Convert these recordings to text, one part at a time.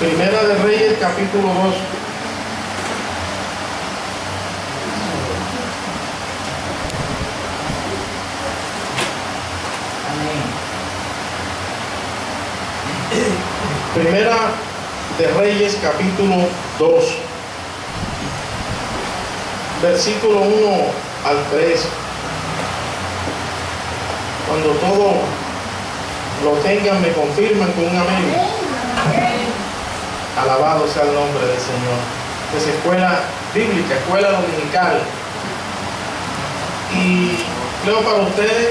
Primera de Reyes, capítulo 2. Primera de Reyes, capítulo 2, versículo 1 al 3. Cuando todo lo tengan, me confirman con un amén. Alabado sea el nombre del Señor. Es escuela bíblica, escuela dominical. Y leo para ustedes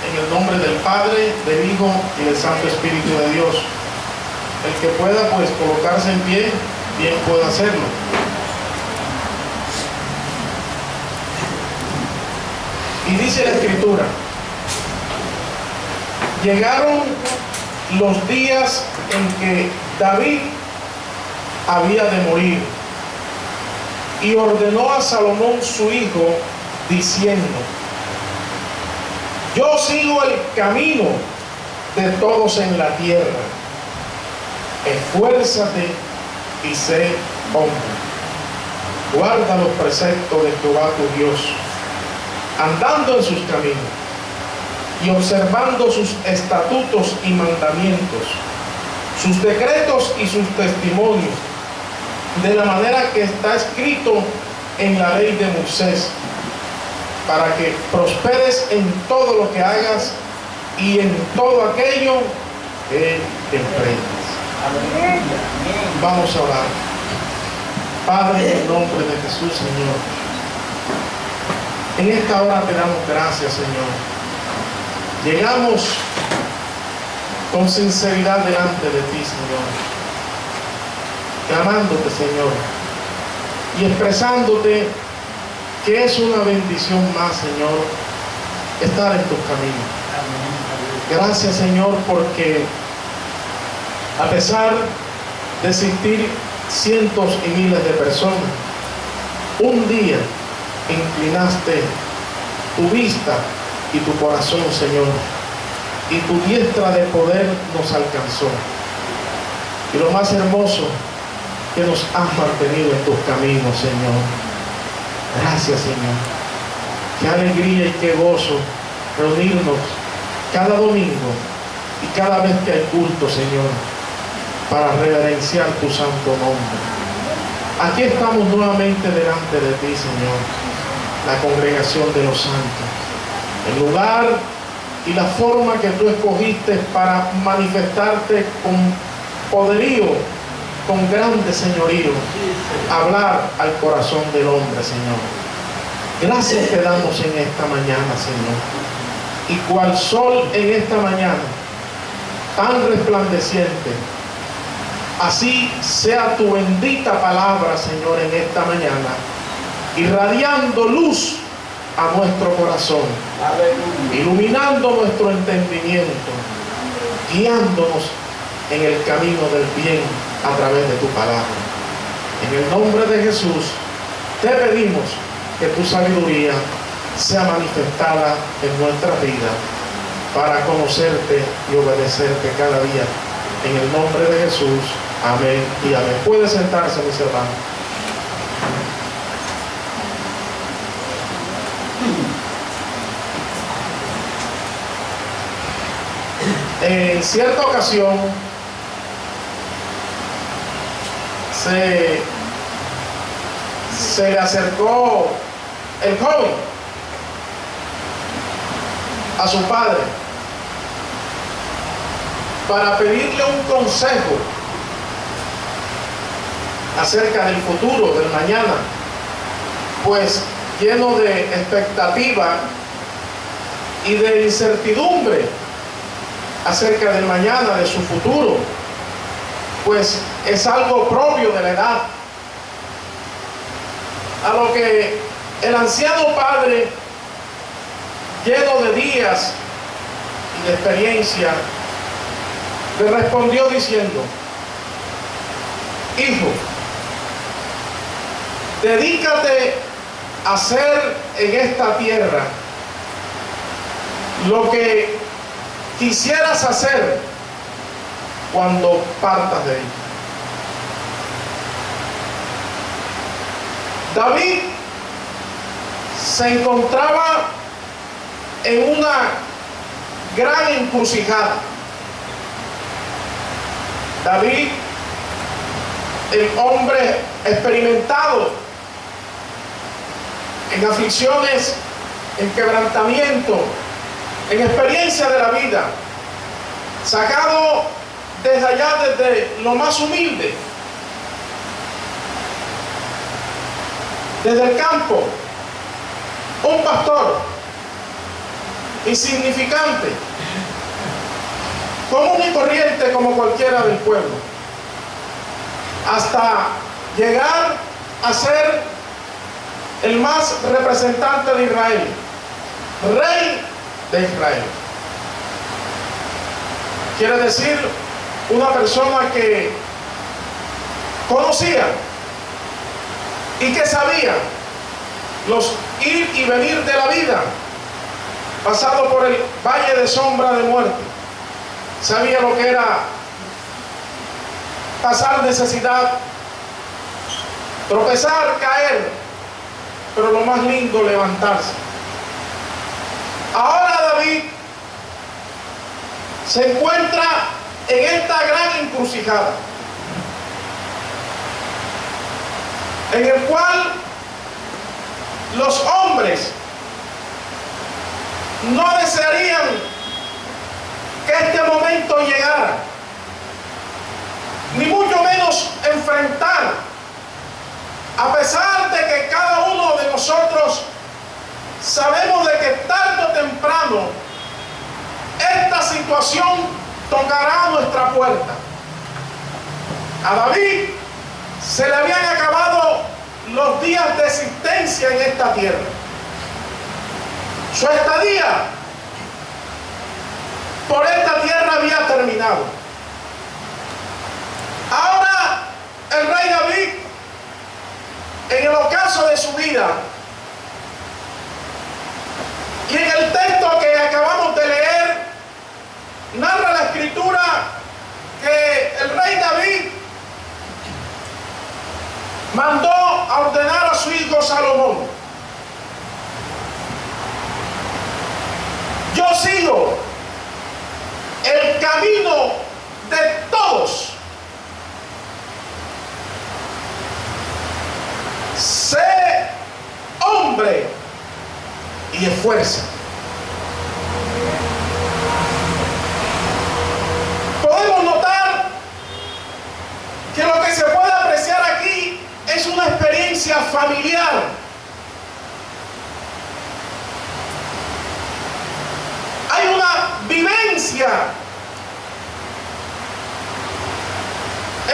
en el nombre del Padre, del Hijo y del Santo Espíritu de Dios. El que pueda pues colocarse en pie, bien puede hacerlo. Y dice la Escritura: llegaron los días en que David había de morir, y ordenó a Salomón su hijo, diciendo: yo sigo el camino de todos en la tierra. Esfuérzate y sé hombre. Guarda los preceptos de Jehová tu Dios, andando en sus caminos y observando sus estatutos y mandamientos, sus decretos y sus testimonios, de la manera que está escrito en la ley de Moisés, para que prosperes en todo lo que hagas y en todo aquello que emprendas. Amén. Vamos a orar. Padre, en el nombre de Jesús, Señor, en esta hora te damos gracias, Señor. Llegamos con sinceridad delante de ti, Señor, clamándote, Señor, y expresándote que es una bendición más, Señor, estar en tus caminos. Gracias, Señor, porque a pesar de existir cientos y miles de personas, un día inclinaste tu vista y tu corazón, Señor, y tu diestra de poder nos alcanzó. Y lo más hermoso, que nos has mantenido en tus caminos, Señor. Gracias, Señor. Qué alegría y qué gozo reunirnos cada domingo y cada vez que hay culto, Señor, para reverenciar tu santo nombre. Aquí estamos nuevamente delante de ti, Señor, la congregación de los santos, el lugar y la forma que tú escogiste para manifestarte con poderío, con grande señorío, hablar al corazón del hombre, Señor. Gracias te damos en esta mañana, Señor, y cual sol en esta mañana tan resplandeciente, así sea tu bendita palabra, Señor, en esta mañana, irradiando luz a nuestro corazón, iluminando nuestro entendimiento, guiándonos en el camino del bien a través de tu palabra. En el nombre de Jesús te pedimos que tu sabiduría sea manifestada en nuestra vida para conocerte y obedecerte cada día. En el nombre de Jesús. Amén y amén. Puede sentarse, mis hermanos. En cierta ocasión se le acercó el joven a su padre para pedirle un consejo acerca del futuro, del mañana, pues lleno de expectativa y de incertidumbre acerca del mañana, de su futuro, pues es algo propio de la edad. A lo que el anciano padre, lleno de días y de experiencia, le respondió diciendo: hijo, dedícate a hacer en esta tierra lo que quisieras hacer cuando partas de ella. David se encontraba en una gran encrucijada. David, el hombre experimentado en aflicciones, en quebrantamiento, en experiencia de la vida, sacado desde allá, desde lo más humilde, desde el campo, un pastor insignificante, común y corriente como cualquiera del pueblo, hasta llegar a ser el más representante de Israel, rey de Israel. Quiere decir, una persona que conocía y que sabía los ir y venir de la vida, pasado por el valle de sombra de muerte, sabía lo que era pasar necesidad, tropezar, caer, pero lo más lindo, levantarse. Ahora David se encuentra en esta gran encrucijada, en el cual los hombres no desearían que este momento llegara, ni mucho menos enfrentar, a pesar de que cada uno de nosotros sabemos de que tarde o temprano esta situación tocará nuestra puerta. A David se le habían acabado los días de existencia en esta tierra. Su estadía por esta tierra había terminado. Ahora el rey David, en el ocaso de su vida, y en el texto que acabamos de leer, narra la escritura que el rey David mandó a ordenar a su hijo Salomón: yo sigo el camino de todos. Sé hombre y esfuerza. Podemos notar que lo que se puede apreciar aquí es una experiencia familiar. Hay una vivencia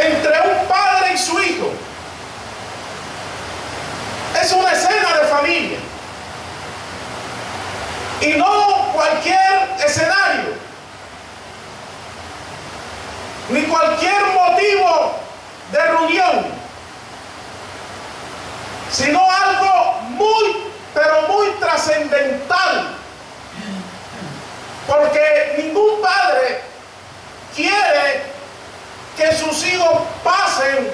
entre un padre y su hijo. Es una escena de familia y no cualquier escenario ni cualquier motivo de reunión, sino algo muy, pero muy trascendental, porque ningún padre quiere que sus hijos pasen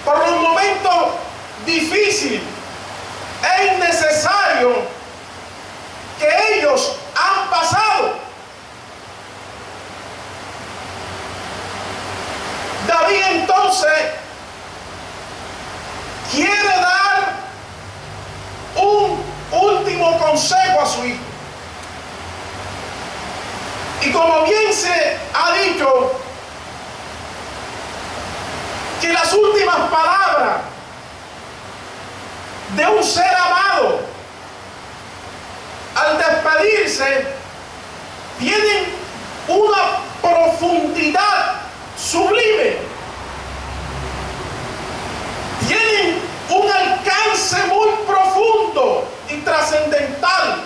por los momentos difíciles e innecesarios que ellos han pasado. David entonces quiere dar un último consejo a su hijo. Y como bien se ha dicho, que las últimas palabras de un ser amado al despedirse tienen una profundidad sublime, tienen un alcance muy profundo y trascendental,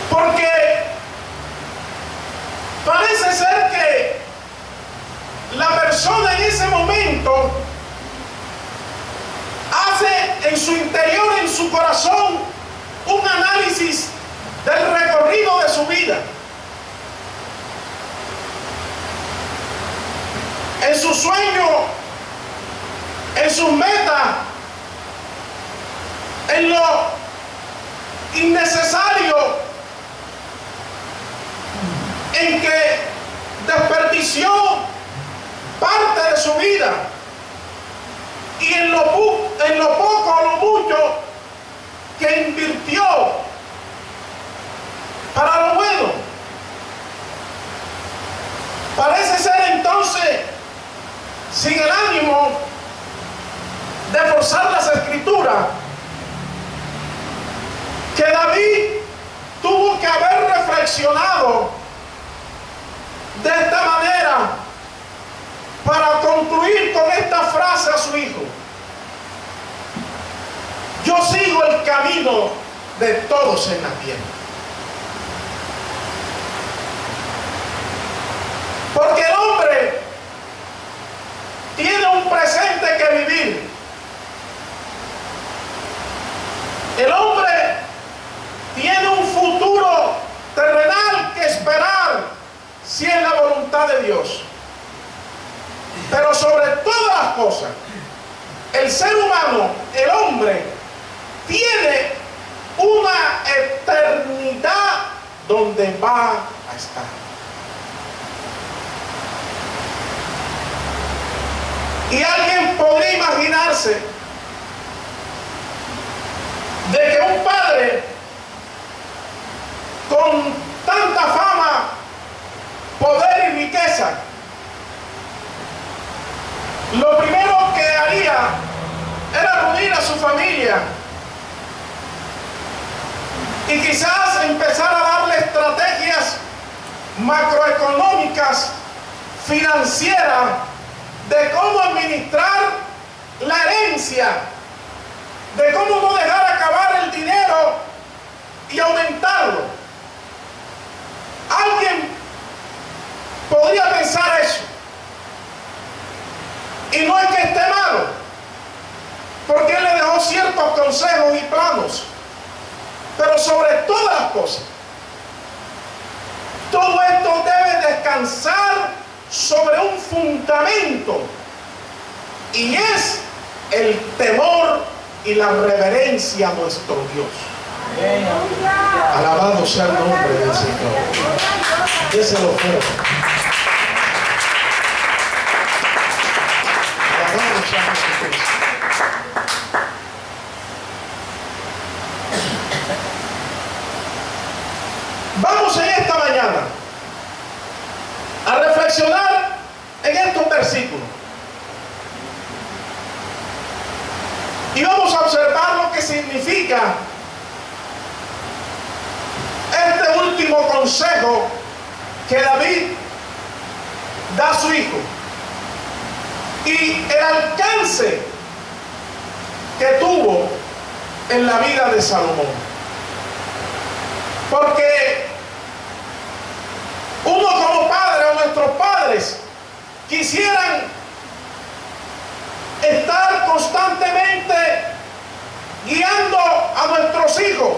porque parece ser que la persona en ese momento hace en su interior, en su corazón, un análisis del recorrido de su vida. en su sueño, en sus metas, en lo innecesario, en que desperdició parte de su vida, y en lo poco o lo mucho que invirtió para lo bueno. Parece ser entonces, sin el ánimo de forzar las escrituras, que David tuvo que haber reflexionado de esta manera para concluir con esta frase a su hijo: yo sigo el camino de todos en la tierra. Porque el hombre tiene un presente que vivir. El hombre tiene un futuro terrenal que esperar, si es la voluntad de Dios. Pero sobre todas las cosas, el ser humano, el hombre, tiene una eternidad donde va a estar. Y alguien podría imaginarse de que un padre con tanta fama, poder y riqueza, lo primero que haría era reunir a su familia y quizás empezar a darle estrategias macroeconómicas, financieras, de cómo administrar la herencia, de cómo no dejar acabar el dinero y aumentarlo. Alguien podría pensar eso. Y no es que esté malo, porque él le dejó ciertos consejos y planos. Pero sobre todas las cosas, todo esto debe descansar sobre un fundamento, y es el temor y la reverencia a nuestro Dios. Alabado sea el nombre del Señor. Déselo fuerte. Alabado sea Jesucristo. Vamos en esta mañana a reflexionar en estos versículos. Y vamos a observar lo que significa este último consejo que David da a su hijo y el alcance que tuvo en la vida de Salomón. Porque uno como padre, o nuestros padres, quisieran estar constantemente guiando a nuestros hijos.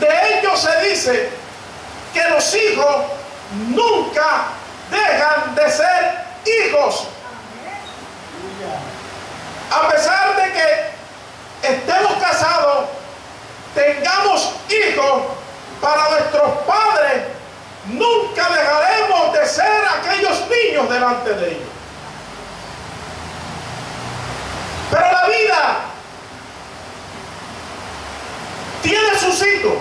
De ellos se dice que los hijos nunca dejan de ser hijos. A pesar de que estemos casados, tengamos hijos, para nuestros padres nunca dejaremos de ser aquellos niños delante de ellos. Pero la vida tiene sus hijos,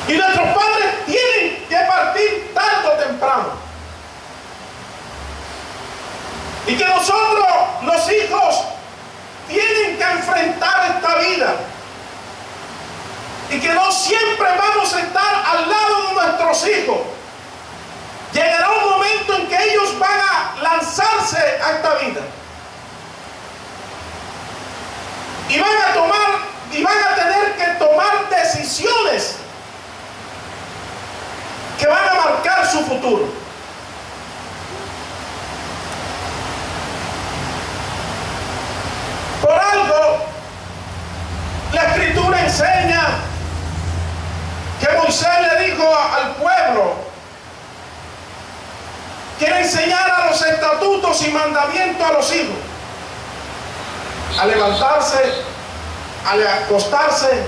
y nuestros padres tienen que partir tarde o temprano, y que nosotros, los hijos, tienen que enfrentar esta vida, y que no siempre vamos a estar al lado de nuestros hijos. Llegará un momento en que ellos van a lanzarse a esta vida y van a tener que tomar decisiones que van a marcar su futuro. Por algo, la Escritura enseña que Moisés le dijo al pueblo quiere enseñar los estatutos y mandamientos a los hijos. A levantarse, a acostarse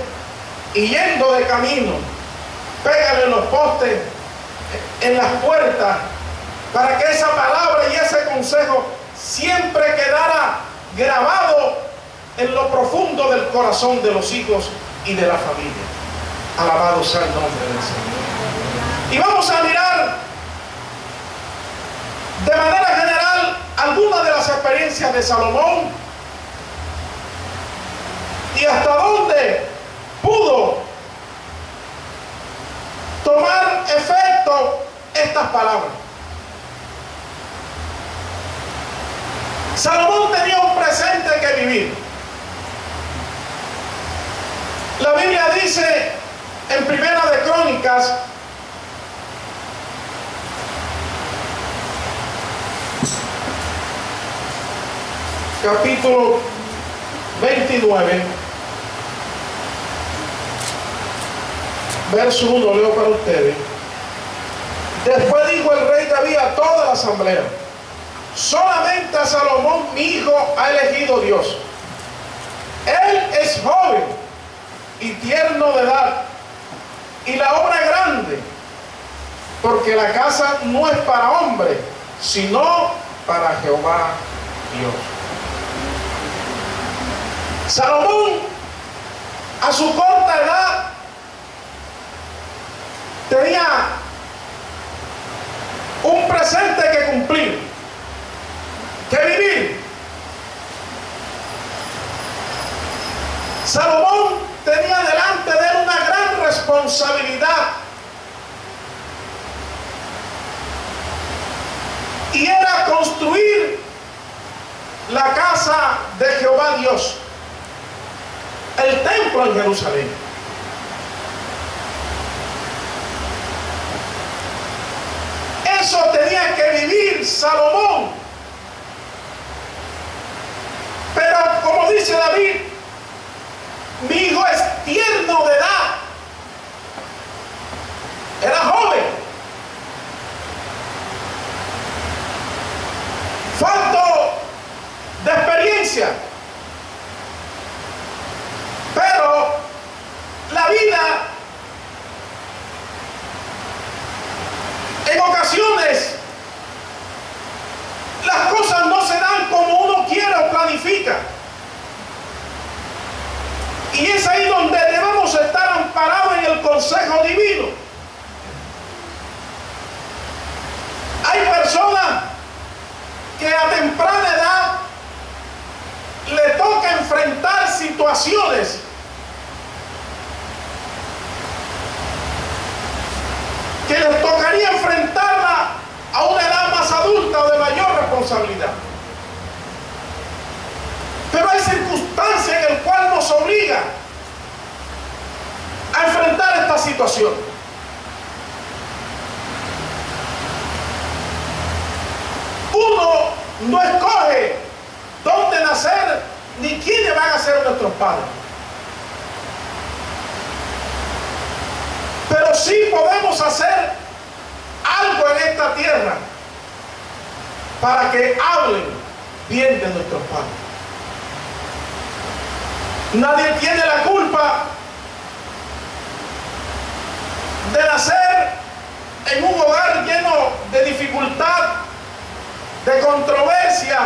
y yendo de camino, pégale en los postes, en las puertas, para que esa palabra y ese consejo siempre quedara grabado en lo profundo del corazón de los hijos y de la familia. Alabado sea el nombre del Señor. Y vamos a mirar de manera general algunas de las experiencias de Salomón y hasta dónde pudo tomar efecto estas palabras. Salomón tenía un presente que vivir. La Biblia dice en Primera de Crónicas, capítulo 29, verso 1, leo para ustedes. Después dijo el rey David a toda la asamblea: solamente a Salomón mi hijo ha elegido Dios. Él es joven y tierno de edad, y la obra es grande, porque la casa no es para hombre, sino para Jehová Dios. Salomón, a su corta edad, tenía un presente que cumplir, que vivir. Salomón tenía delante de él una gran responsabilidad, y era construir la casa de Jehová Dios, el templo en Jerusalén. Eso tenía que vivir Salomón. Pero como dice David, mi hijo es tierno de edad. Era joven. Falto de experiencia. Pero la vida en ocasiones, las cosas no se dan como uno quiere o planifica. Y es ahí donde debemos estar amparados en el consejo divino. Hay personas que a temprana edad le toca enfrentar situaciones que les tocaría enfrentarla a una edad más adulta o de mayor responsabilidad. Pero hay circunstancias en las cuales nos obliga a enfrentar esta situación. Uno no escoge dónde nacer ni quiénes van a ser nuestros padres. Pero sí podemos hacer algo en esta tierra para que hablen bien de nuestros padres. Nadie tiene la culpa de nacer en un hogar lleno de dificultad, de controversia,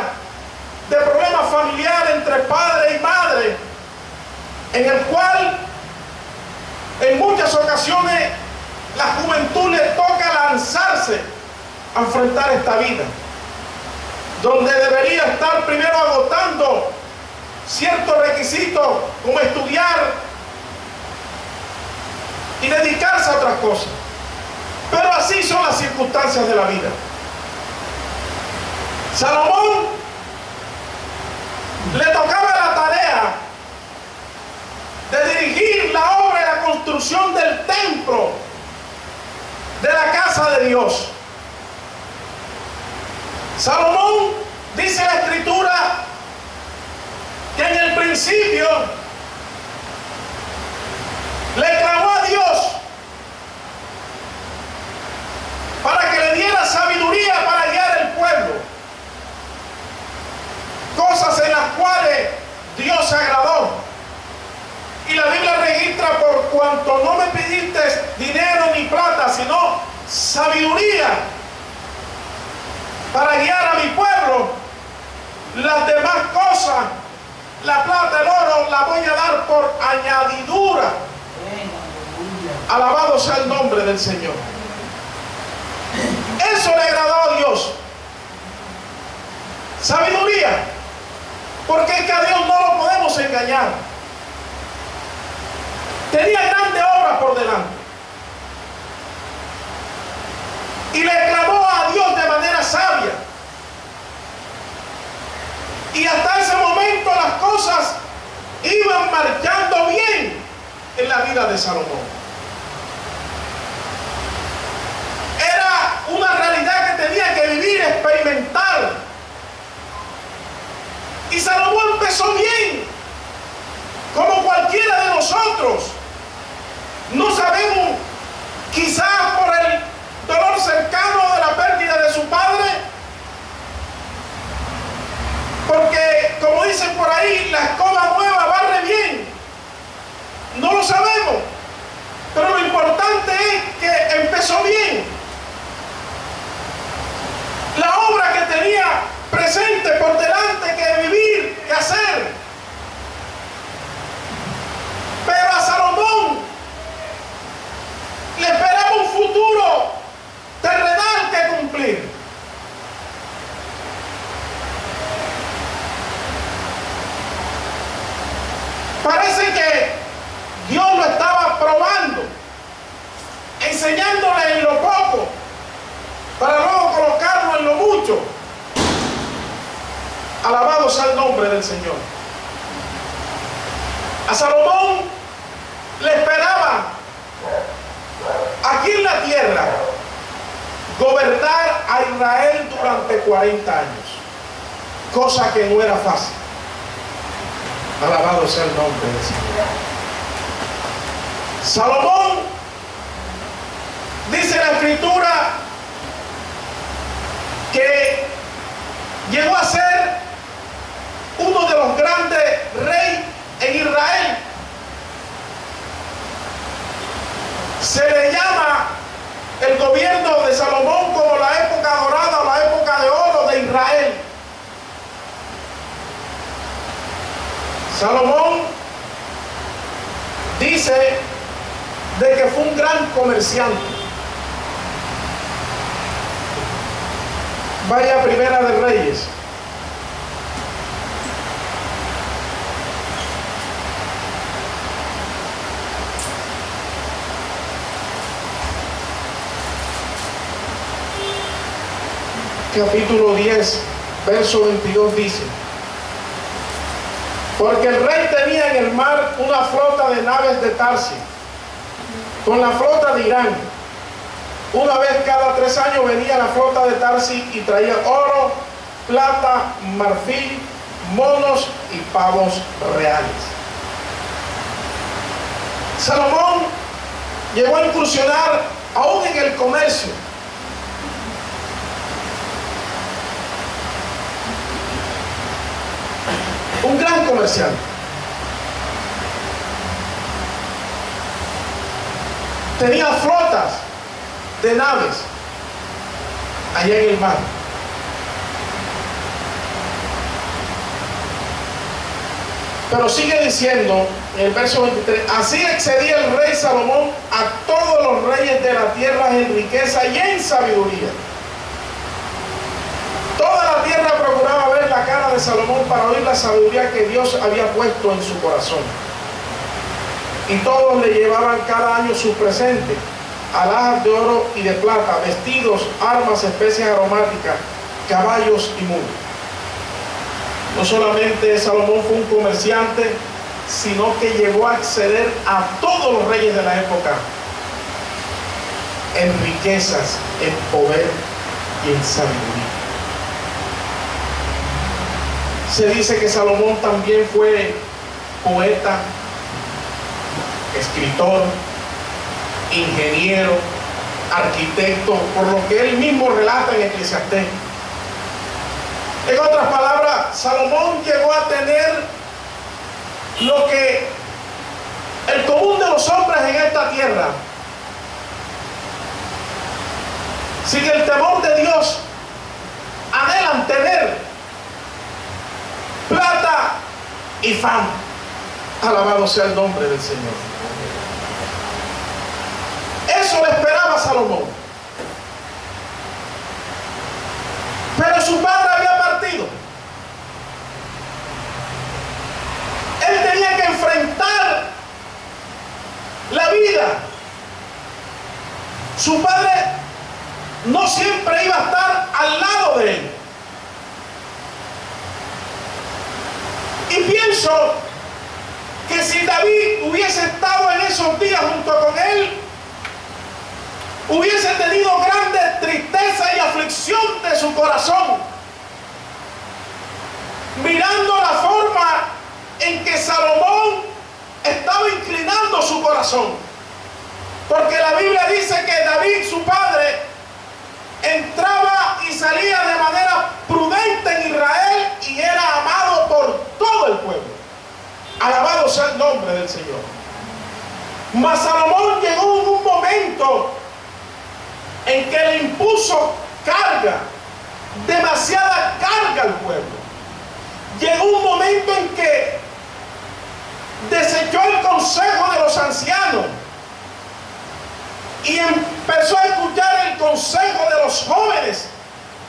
de problemas familiares entre padre y madre, en el cual en muchas ocasiones la juventud le toca lanzarse a enfrentar esta vida, donde debería estar primero agotando ciertos requisitos como estudiar y dedicarse a otras cosas. Pero así son las circunstancias de la vida. Salomón le tocaba la tarea de dirigir la obra y la construcción del templo, de la casa de Dios. Salomón, dice la Escritura, que en el principio le clamó a Dios para que le diera sabiduría para guiar las demás cosas, la plata, el oro, la voy a dar por añadidura. Alabado sea el nombre del Señor. Eso le agradó a Dios. Sabiduría. Porque es que a Dios no lo podemos engañar. Tenía grandes obras por delante. Y le clamó a Dios de manera sabia. Y hasta ese momento las cosas iban marchando bien en la vida de Salomón. Era una realidad que tenía que vivir, experimentar. Y Salomón empezó bien, como cualquiera de nosotros. No sabemos, quizás por el dolor cercano de la pérdida de su padre, porque como dicen por ahí, la escoba nueva barre bien. No lo sabemos, pero lo importante es que empezó bien. La obra que tenía presente por delante que vivir, que hacer. Pero a Salomón le esperaba un futuro terrenal que cumplir. Parece que Dios lo estaba probando, enseñándole en lo poco, para luego colocarlo en lo mucho. Alabado sea el nombre del Señor. A Salomón le esperaba aquí en la tierra gobernar a Israel durante 40 años, cosa que no era fácil. Alabado sea el nombre del Señor. Salomón, dice la Escritura, que llegó a ser uno de los grandes reyes en Israel. Se le llama el gobierno de Salomón como la época dorada o la época de oro de Israel. Salomón dice de que fue un gran comerciante. Vaya a Primera de Reyes. Capítulo 10, verso 22 dice: porque el rey tenía en el mar una flota de naves de Tarsis, con la flota de Irán. Una vez cada 3 años venía la flota de Tarsis y traía oro, plata, marfil, monos y pavos reales. Salomón llegó a incursionar aún en el comercio. Un gran comerciante. Tenía flotas de naves allá en el mar. Pero sigue diciendo en el verso 23: así excedía el rey Salomón a todos los reyes de la tierra en riqueza y en sabiduría. Toda la tierra procuraba ver la cara de Salomón para oír la sabiduría que Dios había puesto en su corazón. Y todos le llevaban cada año sus presentes: alhajas de oro y de plata, vestidos, armas, especies aromáticas, caballos y mulos. No solamente Salomón fue un comerciante, sino que llegó a acceder a todos los reyes de la época en riquezas, en poder y en sabiduría. Se dice que Salomón también fue poeta, escritor, ingeniero, arquitecto, por lo que él mismo relata en Eclesiastés. En otras palabras, Salomón llegó a tener lo que el común de los hombres en esta tierra, sin el temor de Dios, anhelan tener. y fama. Alabado sea el nombre del Señor. Eso le esperaba a Salomón. Pero su padre había partido. Él tenía que enfrentar la vida. Su padre no siempre iba a estar al lado de él. Y pienso que si David hubiese estado en esos días junto con él, hubiese tenido grande tristeza y aflicción de su corazón, mirando la forma en que Salomón estaba inclinando su corazón. Porque la Biblia dice que David, su padre, entraba y salía de manera prudente en Israel y era amado por todo el pueblo. Alabado sea el nombre del Señor. Mas Salomón llegó en un momento en que le impuso carga, demasiada carga al pueblo. Llegó un momento en que desechó el consejo de los ancianos y empezó a escuchar el consejo de los jóvenes,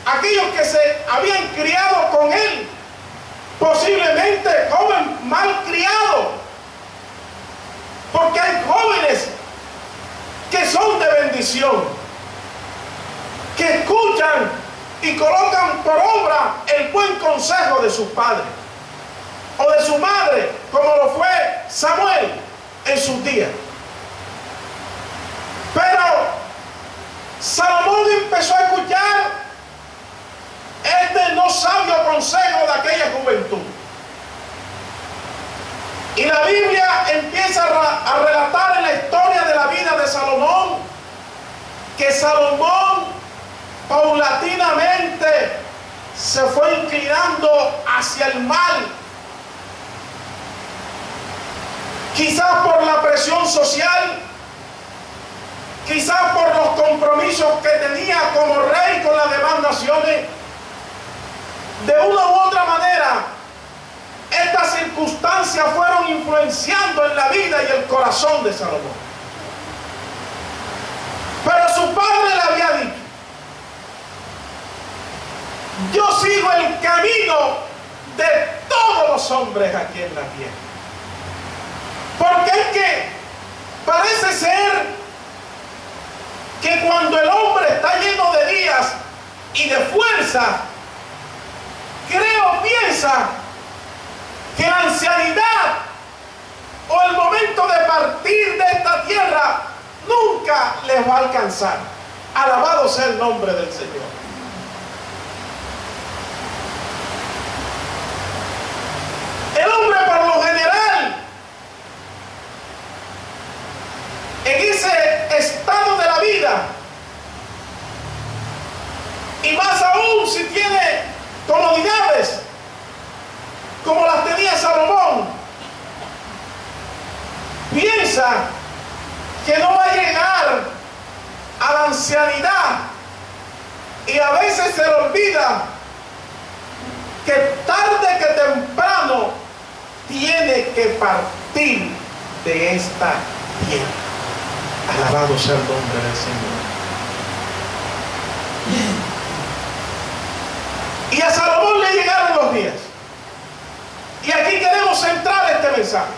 aquellos que se habían criado con él, posiblemente joven mal criado, porque hay jóvenes que son de bendición, que escuchan y colocan por obra el buen consejo de sus padres o de su madre, como lo fue Samuel en sus días. Pero Salomón empezó a escuchar este no sabio consejo de aquella juventud. Y la Biblia empieza a relatar en la historia de la vida de Salomón que Salomón paulatinamente se fue inclinando hacia el mal. Quizás por la presión social, quizás por los compromisos que tenía como rey con las demás naciones. De una u otra manera, estas circunstancias fueron influenciando en la vida y el corazón de Salomón. Pero su padre le había dicho: yo sigo el camino de todos los hombres aquí en la tierra. Porque es que parece ser que cuando el hombre está lleno de días y de fuerza, piensa que la ancianidad o el momento de partir de esta tierra nunca les va a alcanzar. Alabado sea el nombre del Señor. El hombre, por lo general, en ese estado de la vida, y más aún si tiene comodidades como las tenía Salomón, piensa que no va a llegar a la ancianidad, y a veces se le olvida que tarde que temprano tiene que partir de esta tierra. Alabado sea el nombre del Señor. Y a Salomón le llegaron los días. Y aquí queremos centrar este mensaje.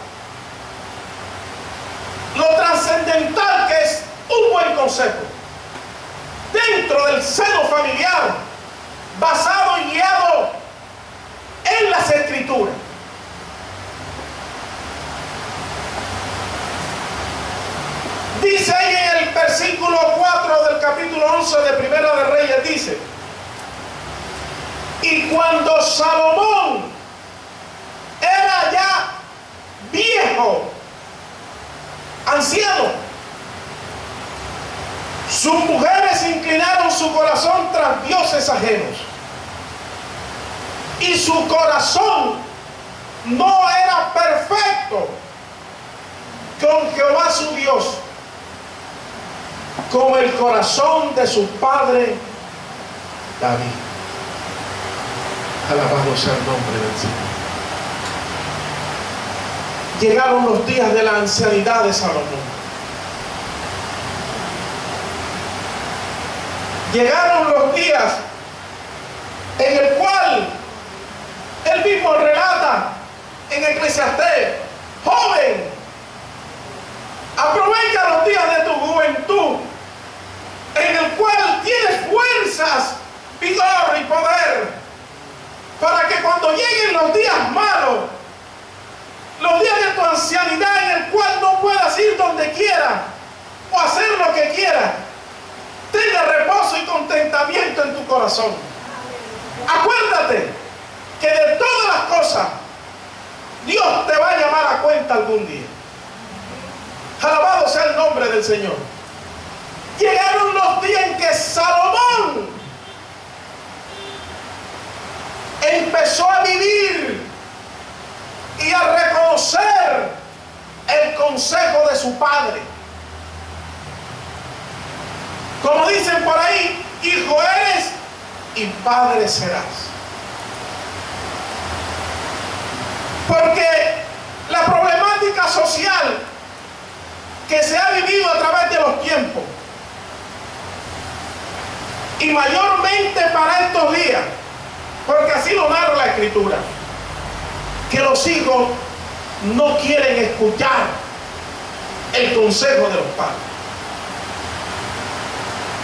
Lo trascendental que es un buen consejo dentro del seno familiar, basado y guiado en las Escrituras. Dice ahí en el versículo 4 del capítulo 11 de Primera de Reyes, dice: y cuando Salomón era ya viejo, anciano, sus mujeres inclinaron su corazón tras dioses ajenos, y su corazón no era perfecto con Jehová su Dios, como el corazón de su padre David. Alabado sea el nombre del Señor. llegaron los días de la ancianidad de Salomón. Llegaron los días en el cual él mismo relata en Eclesiastés: joven, aprovecha los días de tu juventud, en el cual tienes fuerzas, vigor y poder, para que cuando lleguen los días malos, los días de tu ancianidad, en el cual no puedas ir donde quieras o hacer lo que quieras, tenga reposo y contentamiento en tu corazón. Acuérdate que de todas las cosas Dios te va a llamar a cuenta algún día. Alabado sea el nombre del Señor. Llegaron los días en que Salomón empezó a vivir y a reconocer el consejo de su padre. Como dicen por ahí, hijo eres y padre serás. Porque la problemática social que se ha vivido a través de los tiempos, y mayormente para estos días, porque así lo narra la Escritura, que los hijos no quieren escuchar el consejo de los padres.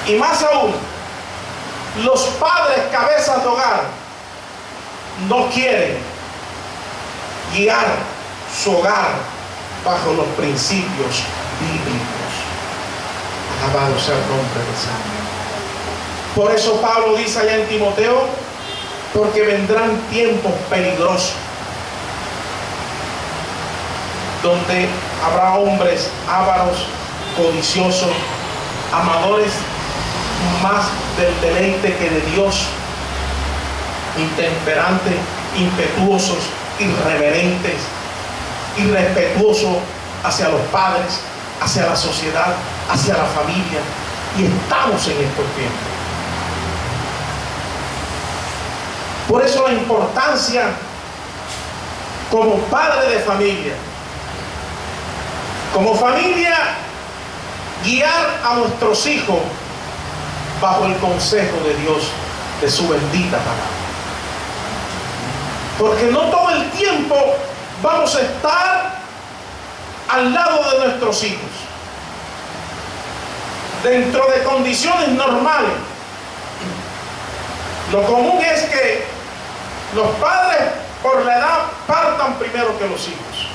Y más aún, los padres cabezas de hogar no quieren guiar su hogar bajo los principios bíblicos. Alabado sea el nombre del Señor. Por eso Pablo dice allá en Timoteo: porque vendrán tiempos peligrosos, donde habrá hombres ávaros, codiciosos, amadores más del deleite que de Dios, intemperantes, impetuosos, irreverentes, irrespetuosos hacia los padres, hacia la sociedad, hacia la familia. Y estamos en estos tiempos. Por eso la importancia como padre de familia, como familia, guiar a nuestros hijos bajo el consejo de Dios, de su bendita palabra. Porque no todo el tiempo vamos a estar al lado de nuestros hijos. Dentro de condiciones normales, lo común es que los padres por la edad partan primero que los hijos.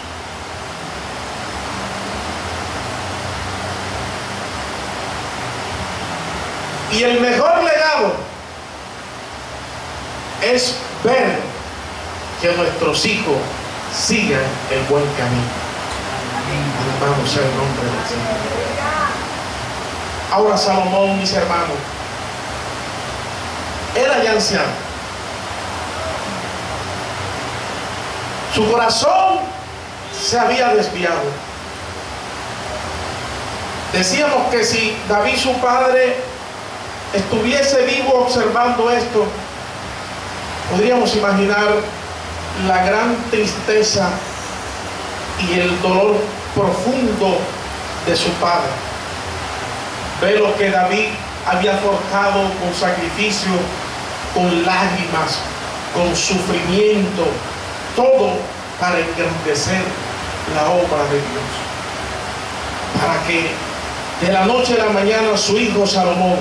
Y el mejor legado es ver que nuestros hijos sigan el buen camino. Alabado sea el nombre del Señor. Ahora Salomón, mis hermanos, era ya anciano. Su corazón se había desviado. Decíamos que si David, su padre, estuviese vivo observando esto, podríamos imaginar la gran tristeza y el dolor profundo de su padre. Ve lo que David había forjado con sacrificio, con lágrimas, con sufrimiento, todo para engrandecer la obra de Dios, para que de la noche a la mañana su hijo Salomón,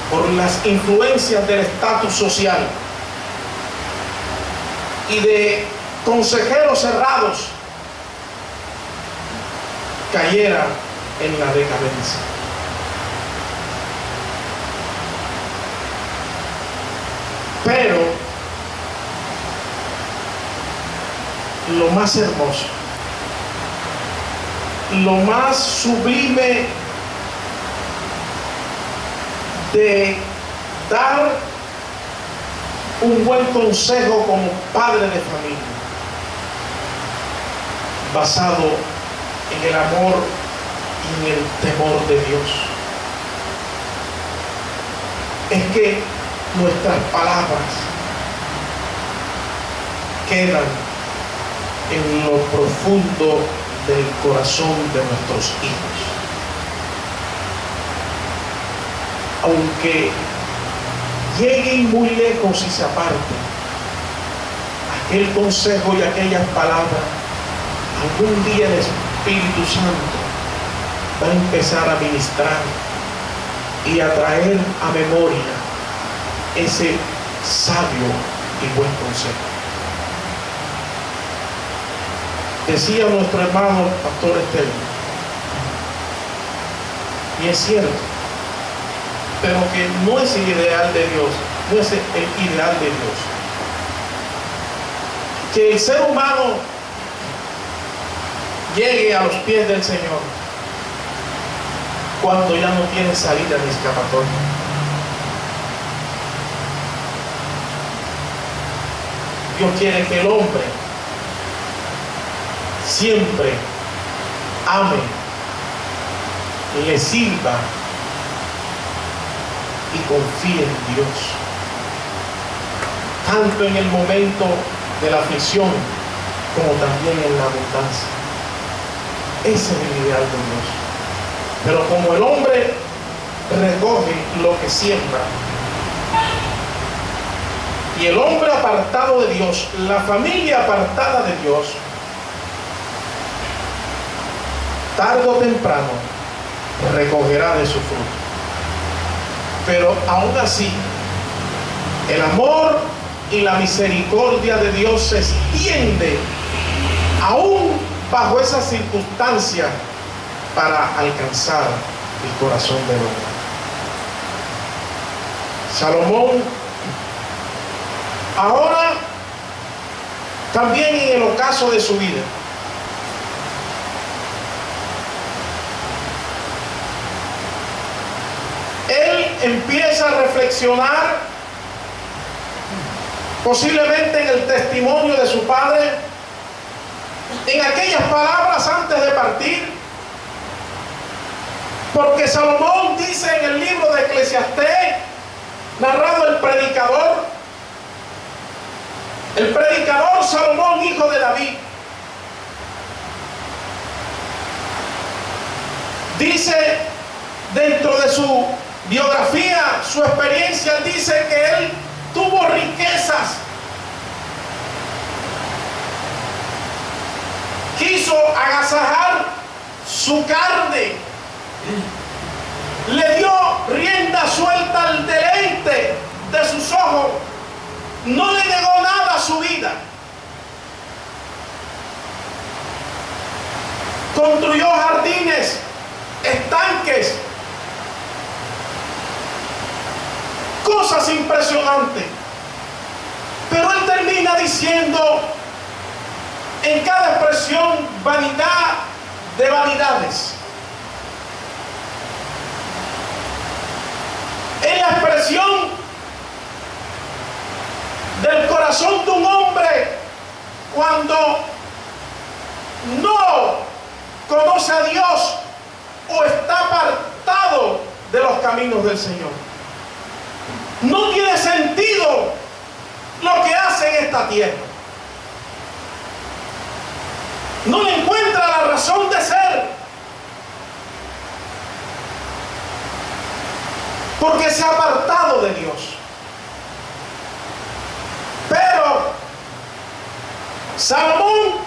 por las influencias del estatus social y de consejeros cerrados, cayera en la decadencia. Pero lo más hermoso, lo más sublime de dar un buen consejo como padre de familia, basado en el amor y en el temor de Dios, es que nuestras palabras quedan en lo profundo del corazón de nuestros hijos. Aunque lleguen muy lejos y se aparten, aquel consejo y aquellas palabras, algún día el Espíritu Santo va a empezar a ministrar y a traer a memoria ese sabio y buen consejo. Decía nuestro hermano Pastor Esteban, y es cierto, pero que no es el ideal de Dios, no es el ideal de Dios. Que el ser humano llegue a los pies del Señor cuando ya no tiene salida ni escapatoria. Dios quiere que el hombre siempre ame, le sirva y confíe en Dios, tanto en el momento de la aflicción como también en la abundancia. Ese es el ideal de Dios. Pero como el hombre recoge lo que siembra, y el hombre apartado de Dios, la familia apartada de Dios, tarde o temprano recogerá de su fruto. Pero aún así, el amor y la misericordia de Dios se extiende aún bajo esas circunstancias para alcanzar el corazón del hombre. Salomón, ahora también en el ocaso de su vida, él empieza a reflexionar posiblemente en el testimonio de su padre, en aquellas palabras antes de partir, porque Salomón dice en el libro de Eclesiastés, narrado el predicador Salomón, hijo de David, dice dentro de su biografía, su experiencia, dice que él tuvo riquezas, quiso agasajar su carne, le dio rienda suelta al deleite de sus ojos, no le negó nada a su vida, construyó jardines, estanques, cosas impresionantes. Pero él termina diciendo en cada expresión: vanidad de vanidades. En la expresión del corazón de un hombre cuando no conoce a Dios o está apartado de los caminos del Señor. No tiene sentido lo que hace en esta tierra. No le encuentra la razón de ser, porque se ha apartado de Dios. Pero Salomón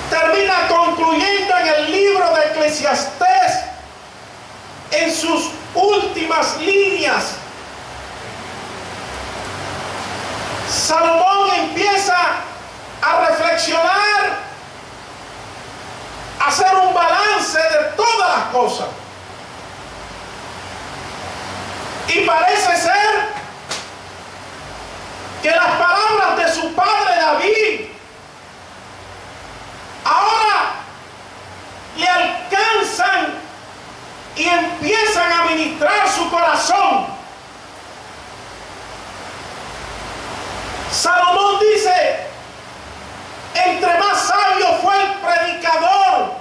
termina concluyendo en el libro de Eclesiastés, en sus últimas líneas, Salomón empieza a reflexionar, a hacer un balance de todas las cosas. Y parece ser que las palabras de su padre David ahora le alcanzan y empiezan a ministrar su corazón. Salomón dice: entre más sabio fue el predicador,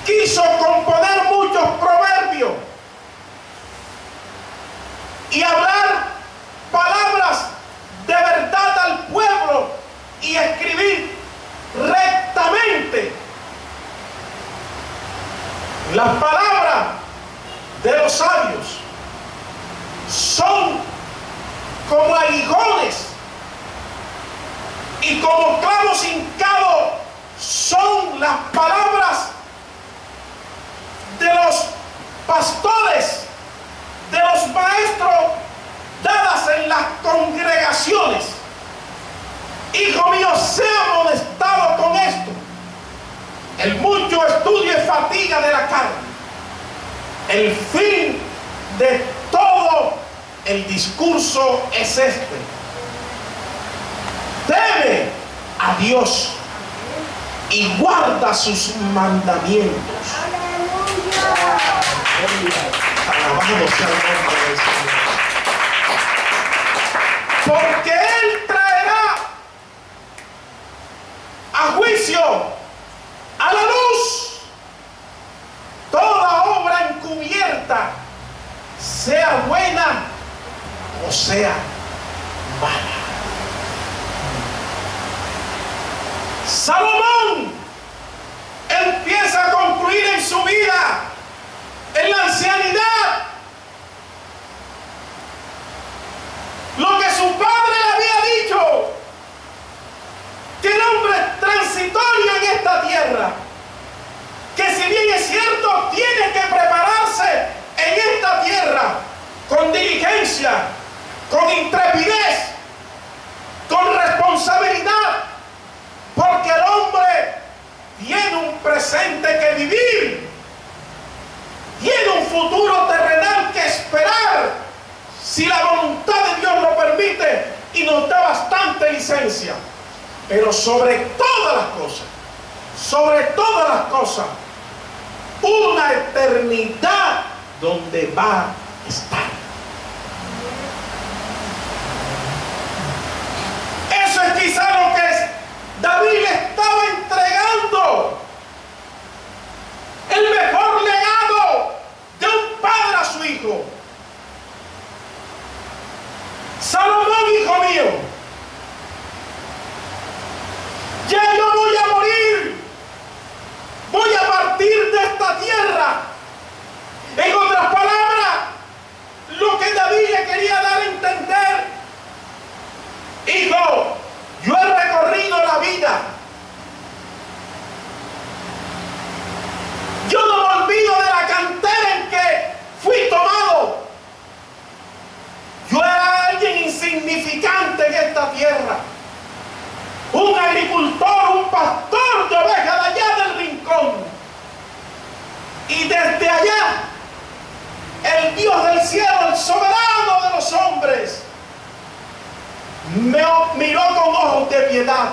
quiso componer muchos proverbios y hablar palabras palabras de los sabios son como aguijones y como clavos hincados son las palabras de los pastores, de los maestros dadas en las congregaciones. Hijo mío, sea amonestado con esto. El mucho estudio es fatiga de la carne. El fin de todo el discurso es este: teme a Dios y guarda sus mandamientos. Alabado sea el nombre del Señor. Porque Él traerá a juicio, a la luz, toda obra encubierta, sea buena o sea mala. Salomón empieza a concluir en su vida, en la ancianidad, lo que su padre le había dicho, que el hombre es transitorio en esta tierra, que si bien es cierto tiene que prepararse en esta tierra con diligencia, con intrepidez, con responsabilidad, porque el hombre tiene un presente que vivir, tiene un futuro terrenal que esperar, si la voluntad de Dios lo permite y nos da bastante licencia. Pero sobre todas las cosas, una eternidad donde va a estar. Eso es quizá lo que David le estaba entregando, el mejor legado de un padre a su hijo. Salomón, hijo mío, ya yo voy a morir, voy a partir de esta tierra. En otras palabras, lo que David le quería dar a entender: hijo, yo he recorrido la vida, yo no me olvido de la cantera en que fui tomado. Yo era alguien insignificante en esta tierra, un agricultor, un pastor de ovejas de allá del rincón. Y desde allá, el Dios del cielo, el soberano de los hombres, me miró con ojos de piedad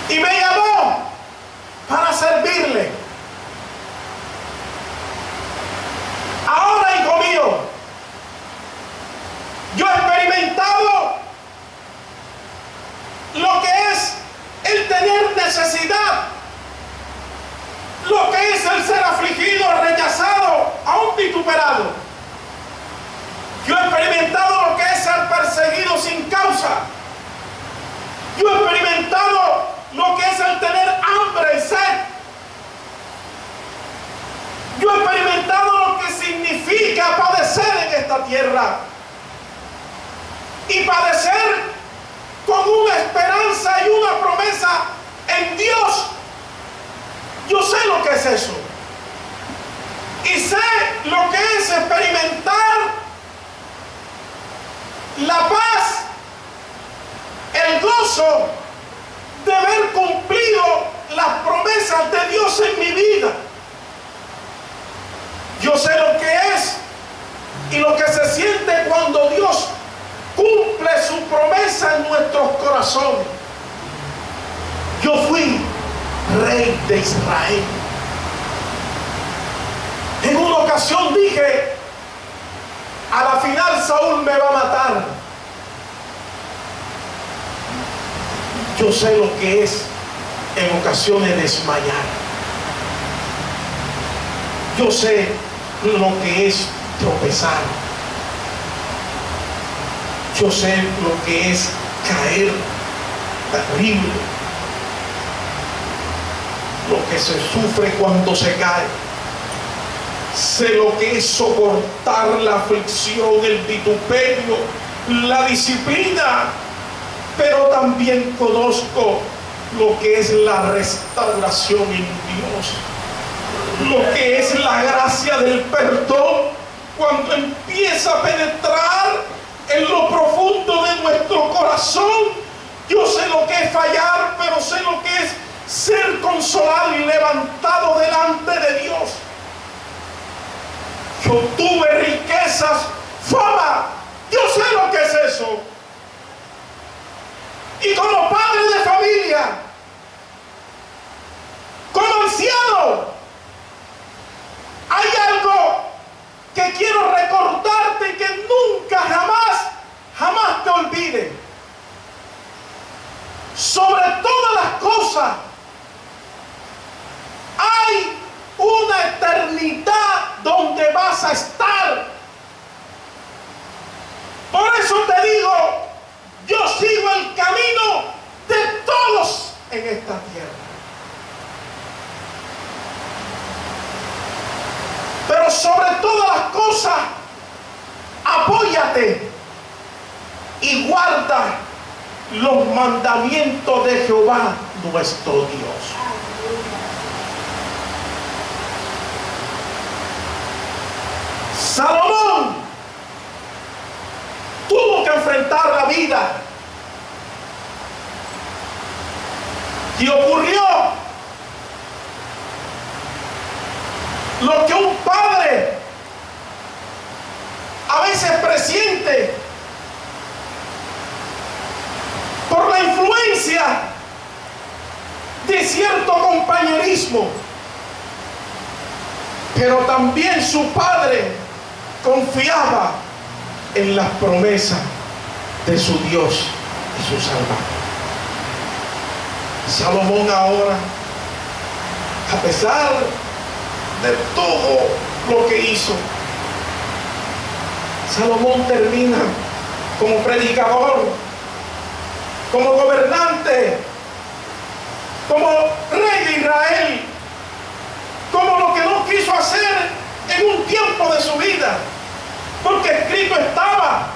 y me llamó para servirle. Ahora, hijo mío, yo he experimentado lo que es el tener necesidad, lo que es el ser afligido, rechazado, aún vituperado. Yo he experimentado lo que es ser perseguido sin causa. Yo he experimentado lo que es el tener hambre y sed. Yo he experimentado lo que significa padecer en esta tierra. Y padecer con una esperanza y una promesa en Dios. Yo sé lo que es eso. Y sé lo que es experimentar la paz, el gozo de haber cumplido las promesas de Dios en mi vida. Yo sé lo que es y lo que se siente cuando Dios cumple su promesa en nuestros corazones. Yo fui rey de Israel. En una ocasión dije: a la final Saúl me va a matar. Yo sé lo que es en ocasiones desmayar. Yo sé lo que es tropezar. Yo sé lo que es caer terrible. lo que se sufre cuando se cae. Sé lo que es soportar la aflicción, el vituperio, la disciplina, pero también conozco lo que es la restauración en Dios, lo que es la gracia del perdón cuando empieza a penetrar en lo profundo de nuestro corazón. Yo sé lo que es fallar, pero sé lo que es ser consolado y levantado delante de Dios. Yo tuve riquezas, fama, yo sé lo que es eso. Y como padre de familia, como anciano, hay algo que quiero recordarte y que nunca, jamás te olvides. Sobre todas las cosas, hay una eternidad donde vas a estar. Por eso te digo, yo sigo el camino de todos en esta tierra. Pero sobre todas las cosas, apóyate y guarda los mandamientos de Jehová nuestro Dios. Salomón tuvo que enfrentar la vida y ocurrió lo que un padre a veces presiente por la influencia de cierto compañerismo, pero también su padre confiaba en las promesas de su Dios y su Salvador. Salomón ahora, a pesar de todo lo que hizo, Salomón termina como predicador, como gobernante, como rey de Israel, como lo que no quiso hacer en un tiempo de su vida, porque escrito estaba: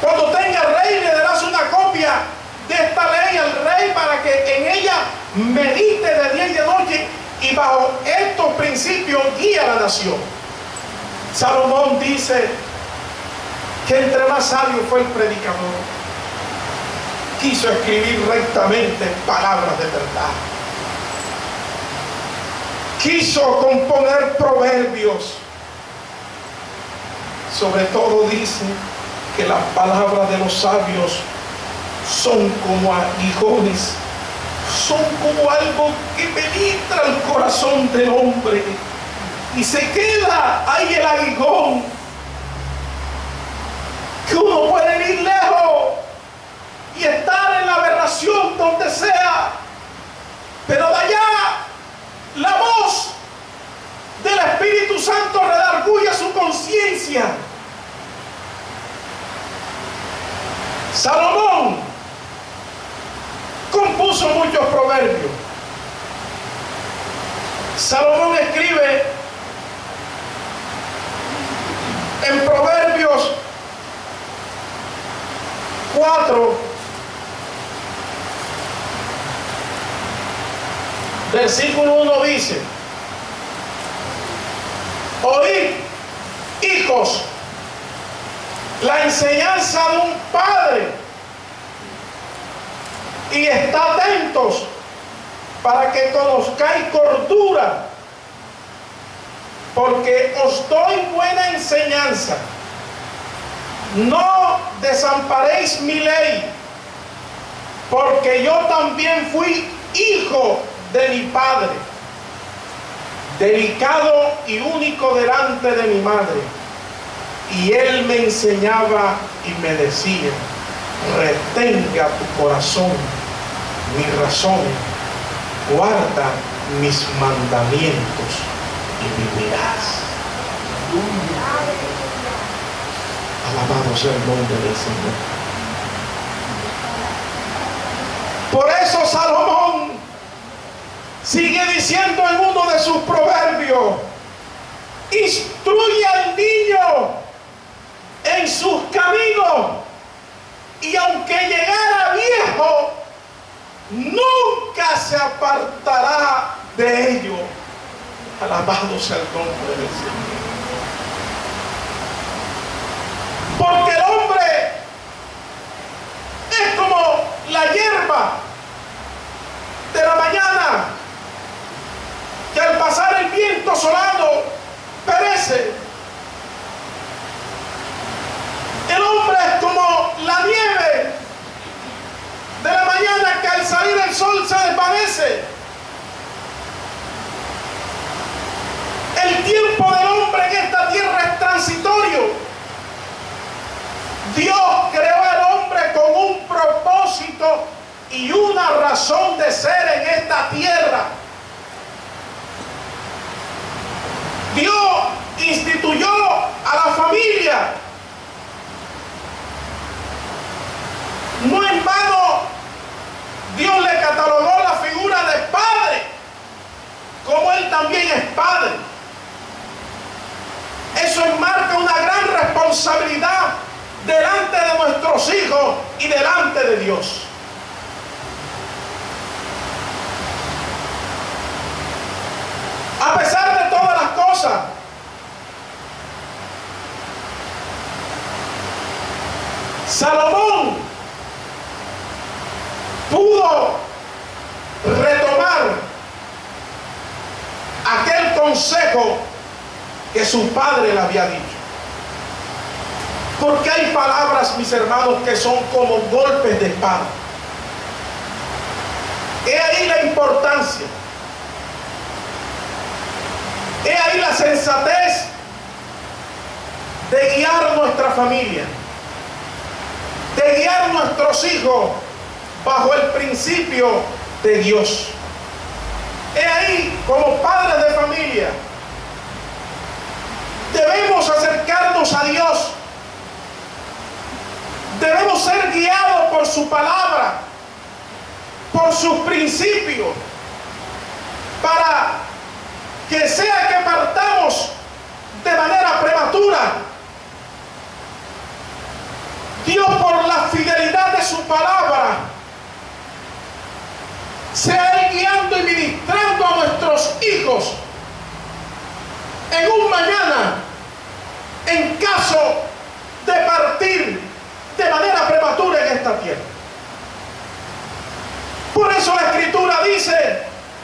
cuando tenga rey le darás una copia de esta ley al rey para que en ella medite de día y de noche, y bajo estos principios guía a la nación. Salomón dice que entre más sabio fue el predicador, quiso escribir rectamente palabras de verdad, quiso componer proverbios. Sobre todo dice que las palabras de los sabios son como aguijones, son como algo que penetra el corazón del hombre y se queda ahí el aguijón, que uno puede ir lejos y estar en la aberración donde sea, pero de allá la voz del Espíritu Santo redarguye su conciencia. Salomón compuso muchos proverbios. Salomón escribe en Proverbios 4, versículo 1 dice: oíd, hijos, la enseñanza de un padre, y estad atentos para que conozcáis cordura, porque os doy buena enseñanza. No desamparéis mi ley, porque yo también fui hijo de mi padre, delicado y único delante de mi madre, y él me enseñaba y me decía: retenga tu corazón mis razones, guarda mis mandamientos y vivirás. Alabado sea el nombre del Señor. Por eso Salomón Sigue diciendo en uno de sus proverbios: instruye al niño en sus caminos, y aunque llegara viejo, nunca se apartará de ello. Alabado sea el nombre del Señor. Porque el hombre es como la hierba de la mañana, que al pasar el viento solano perece. El hombre es como la nieve de la mañana, que al salir el sol se desvanece. El tiempo del hombre en esta tierra es transitorio. Dios creó al hombre con un propósito y una razón de ser en esta tierra. Dios instituyó a la familia. No en vano Dios le catalogó la figura de padre, como Él también es padre. Eso enmarca una gran responsabilidad delante de nuestros hijos y delante de Dios. A pesar de todas las cosas, Salomón pudo retomar aquel consejo que su padre le había dicho. Porque hay palabras, mis hermanos, que son como golpes de espada. He ahí la importancia. He ahí la sensatez de guiar nuestra familia, de guiar nuestros hijos bajo el principio de Dios. He ahí, como padres de familia, debemos acercarnos a Dios. Debemos ser guiados por su palabra, por sus principios, para que sea que partamos de manera prematura, Dios, por la fidelidad de su palabra, sea Él guiando y ministrando a nuestros hijos en un mañana, en caso de partir de manera prematura en esta tierra. Por eso la Escritura dice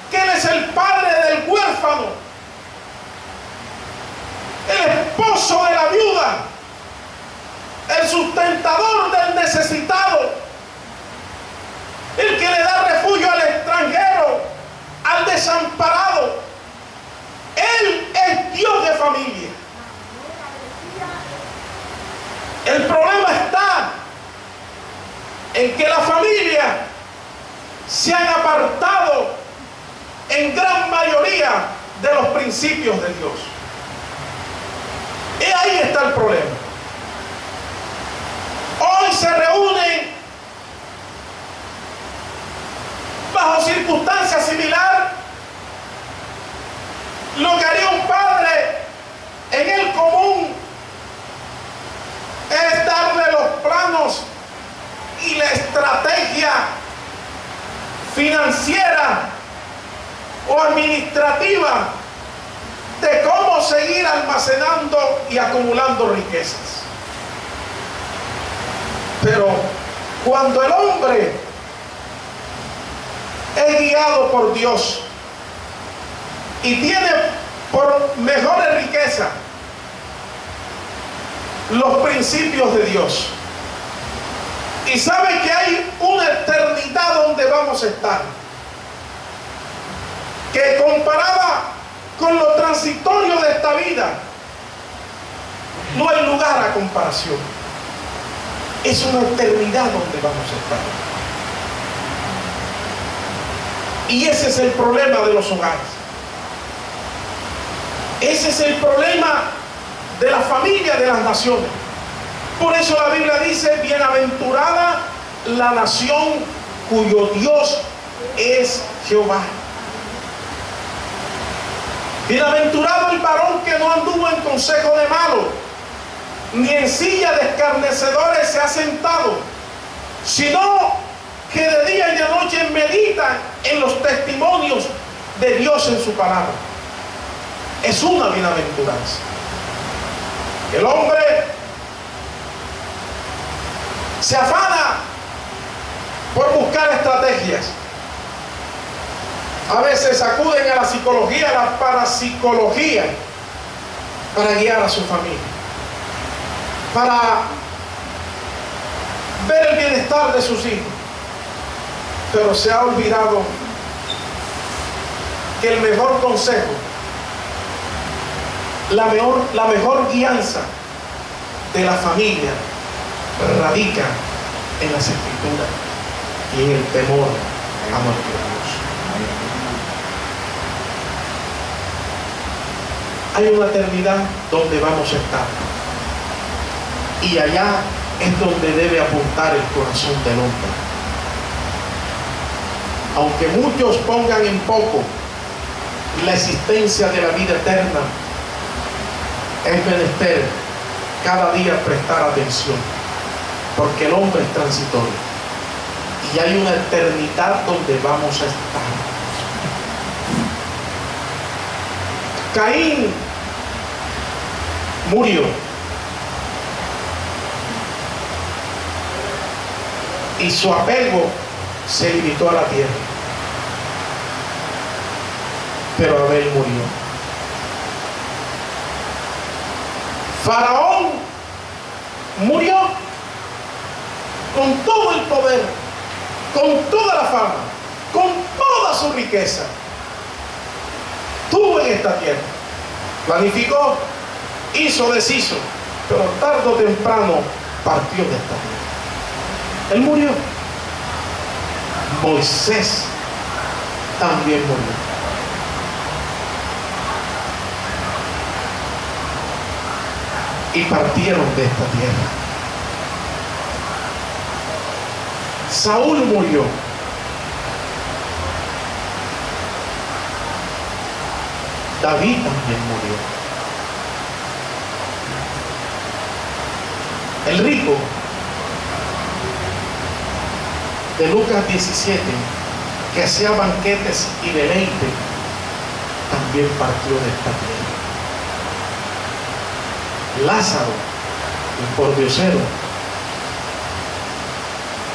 que Él es el padre del huérfano, el esposo de la viuda, el sustentador del necesitado, el que le da refugio al extranjero, al desamparado. Él es Dios de familia. El problema está en que la familia se han apartado en gran mayoría de los principios de Dios. Y ahí está el problema. Hoy se reúnen bajo circunstancias similares. Lo que haría un padre en el común es darle los planos y la estrategia financiera o administrativa de cómo seguir almacenando y acumulando riquezas. Pero cuando el hombre es guiado por Dios y tiene por mejores riquezas los principios de Dios, y sabe que hay una eternidad donde vamos a estar, que comparada con lo transitorio de esta vida no hay lugar a comparación. Es una eternidad donde vamos a estar. Y ese es el problema de los hogares. Ese es el problema de la familia de las naciones. Por eso la Biblia dice: bienaventurada la nación cuyo Dios es Jehová. Bienaventurado el varón que no anduvo en consejo de malo, ni en silla de escarnecedores se ha sentado, sino que de día y de noche medita en los testimonios de Dios en su palabra. Es una bienaventuranza. El hombre se afana por buscar estrategias. A veces acuden a la psicología, a la parapsicología, para guiar a su familia, para ver el bienestar de sus hijos. Pero se ha olvidado que el mejor consejo, la mejor guianza de la familia radica en las Escrituras y en el temor a nuestro Dios. Hay una eternidad donde vamos a estar, y allá es donde debe apuntar el corazón del hombre. Aunque muchos pongan en poco la existencia de la vida eterna, es menester cada día prestar atención, porque el hombre es transitorio y hay una eternidad donde vamos a estar. Caín murió y su apego se limitó a la tierra, pero Abel murió. Faraón murió con todo el poder, con toda la fama, con toda su riqueza. Estuvo en esta tierra, planificó, hizo, deshizo, pero tarde o temprano partió de esta tierra. Él murió. Moisés también murió. Y partieron de esta tierra. Saúl murió. David también murió. El rico de Lucas 17, que hacía banquetes y deleite, también partió de esta tierra. Lázaro, el pordiosero,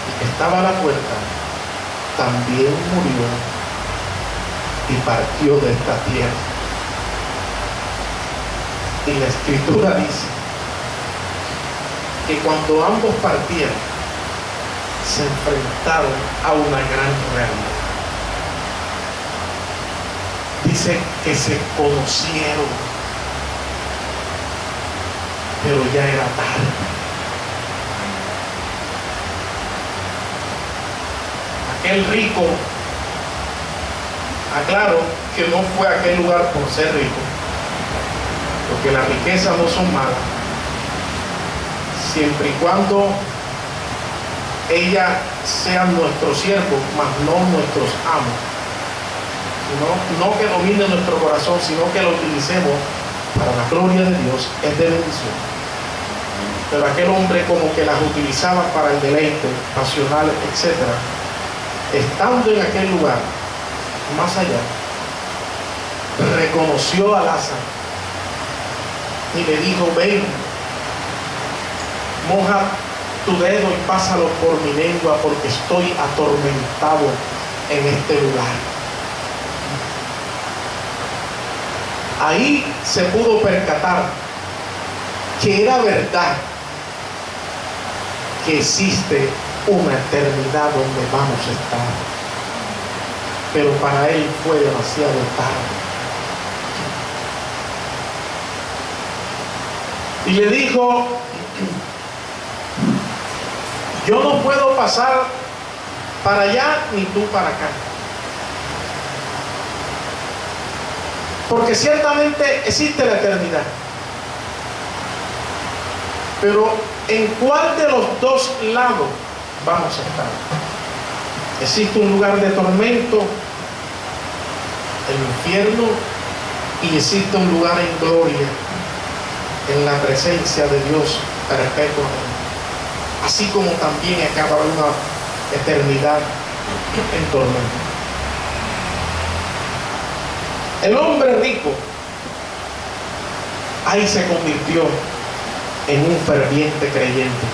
el que estaba a la puerta, también murió y partió de esta tierra. Y la Escritura dice que cuando ambos partieron, se enfrentaron a una gran realidad. Dice que se conocieron, pero ya era tarde. Aquel rico, aclaro que no fue a aquel lugar por ser rico, porque las riquezas no son malas, siempre y cuando ellas sean nuestros siervos, mas no nuestros amos. No que domine nuestro corazón, sino que lo utilicemos para la gloria de Dios, es de bendición. Pero aquel hombre como que las utilizaba para el deleite pasional, etc., estando en aquel lugar, más allá, reconoció a Lázaro y le dijo: ven, moja tu dedo y pásalo por mi lengua, porque estoy atormentado en este lugar. Ahí se pudo percatar que era verdad que existe una eternidad donde vamos a estar, pero para él fue demasiado tarde. Y le dijo: yo no puedo pasar para allá ni tú para acá, porque ciertamente existe la eternidad, pero ¿en cuál de los dos lados vamos a estar? ¿Existe un lugar de tormento, el infierno, y existe un lugar en gloria, en la presencia de Dios perpetuamente, así como también acaba una eternidad en tormento. El hombre rico ahí se convirtió en un ferviente creyente.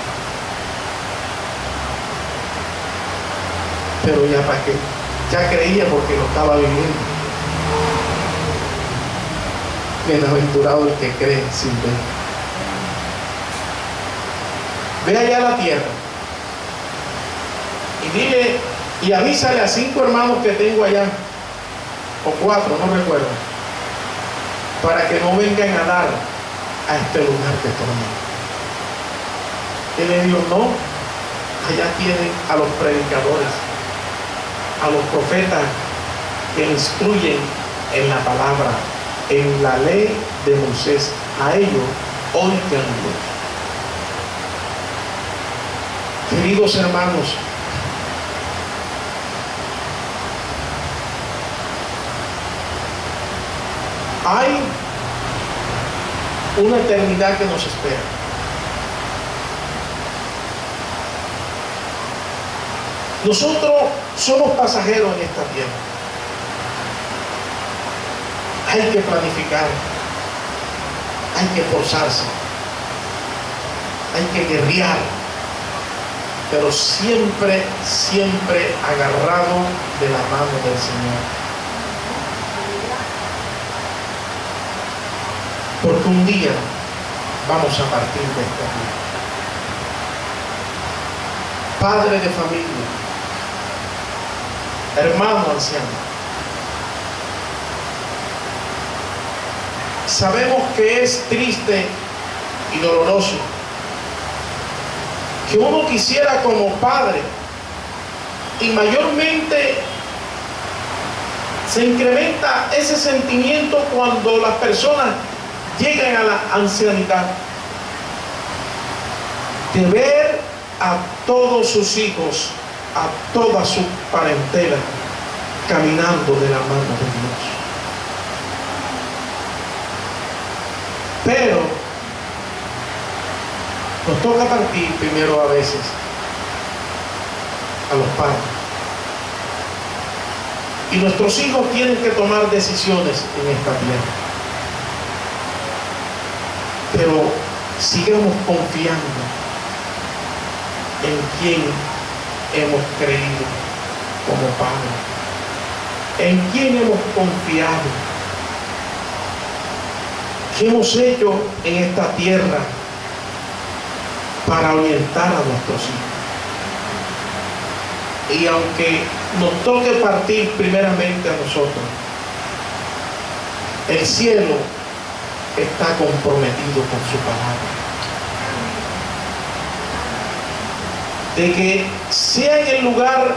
Pero ya para qué, ya creía porque lo estaba viviendo. Bienaventurado el que cree sin ver. Ve allá a la tierra y dile y avísale a 5 hermanos que tengo allá, o 4, no recuerdo, para que no vengan a dar a este lugar de tormento. Él le dijo, no, allá tienen a los predicadores, a los profetas que instruyen en la palabra, en la ley de Moisés. A ellos oíganlo. Queridos hermanos, hay una eternidad que nos espera. Nosotros somos pasajeros en esta tierra. Hay que planificar, hay que esforzarse, hay que guerrear, pero siempre, siempre agarrado de la mano del Señor. Porque un día vamos a partir de esta vida. Padre de familia, hermano anciano, sabemos que es triste y doloroso que uno quisiera como padre, y mayormente se incrementa ese sentimiento cuando las personas llegan a la ancianidad, de ver a todos sus hijos, a toda su parentela caminando de la mano de Dios. Pero nos toca partir primero a veces a los padres, y nuestros hijos tienen que tomar decisiones en esta tierra. Pero sigamos confiando en quien hemos creído como Padre, en quien hemos confiado, qué hemos hecho en esta tierra para orientar a nuestros hijos. Y aunque nos toque partir primeramente a nosotros, el cielo está comprometido con su palabra, de que sea en el lugar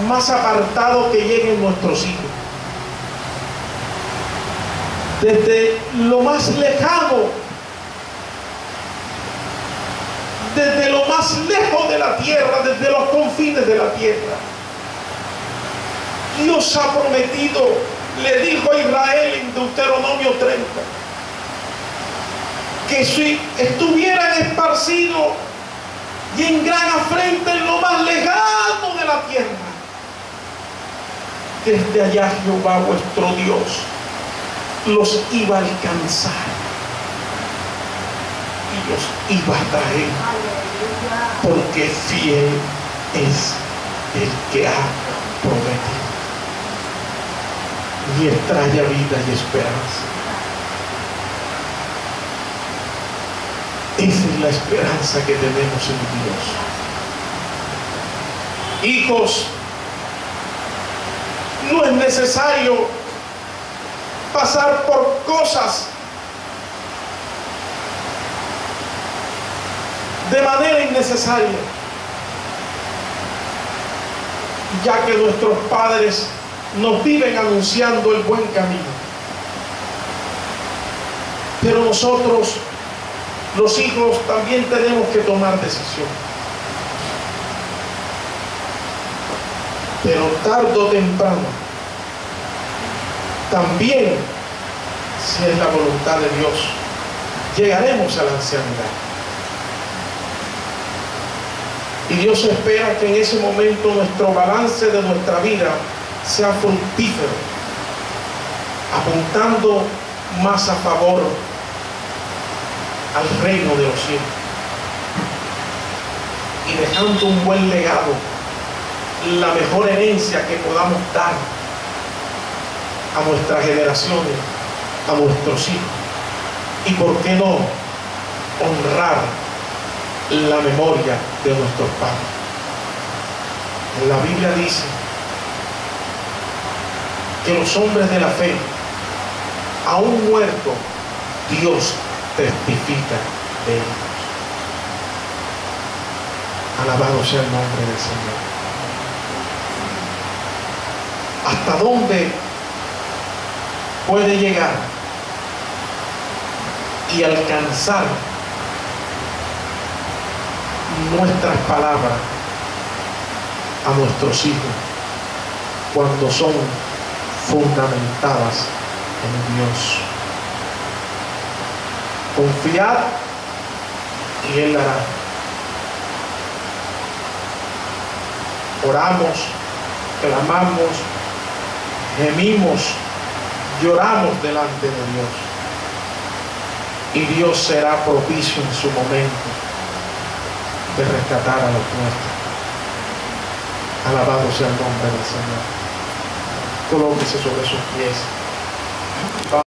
más apartado que lleguen nuestros hijos, desde lo más lejano, desde lo más lejos de la tierra, desde los confines de la tierra. Dios ha prometido, le dijo a Israel en Deuteronomio 30, que si estuvieran esparcidos y en gran afrenta en lo más lejano de la tierra, desde allá Jehová vuestro Dios los iba a alcanzar y los iba a traer, porque fiel es el que ha prometido, y él trae vida y esperanza. Esa es la esperanza que tenemos en Dios. Hijos, no es necesario pasar por cosas de manera innecesaria, ya que nuestros padres nos viven anunciando el buen camino. Pero nosotros, los hijos, también tenemos que tomar decisión. Pero tarde o temprano también si es la voluntad de Dios, llegaremos a la ancianidad. Y Dios espera que en ese momento nuestro balance de nuestra vida sea fructífero, apuntando más a favor al reino de los cielos y dejando un buen legado, la mejor herencia que podamos dar a nuestras generaciones, a nuestros hijos, y por qué no honrar la memoria de nuestros padres. La Biblia dice que los hombres de la fe, aún muertos, Dios testifica de ellos. Alabado sea el nombre del Señor. ¿Hasta dónde puede llegar y alcanzar nuestras palabras a nuestros hijos cuando son fundamentadas en Dios? Confiad y Él hará. Oramos, clamamos, gemimos, lloramos delante de Dios, y Dios será propicio en su momento de rescatar a los nuestros. Alabado sea el nombre del Señor. Colóquese sobre sus pies.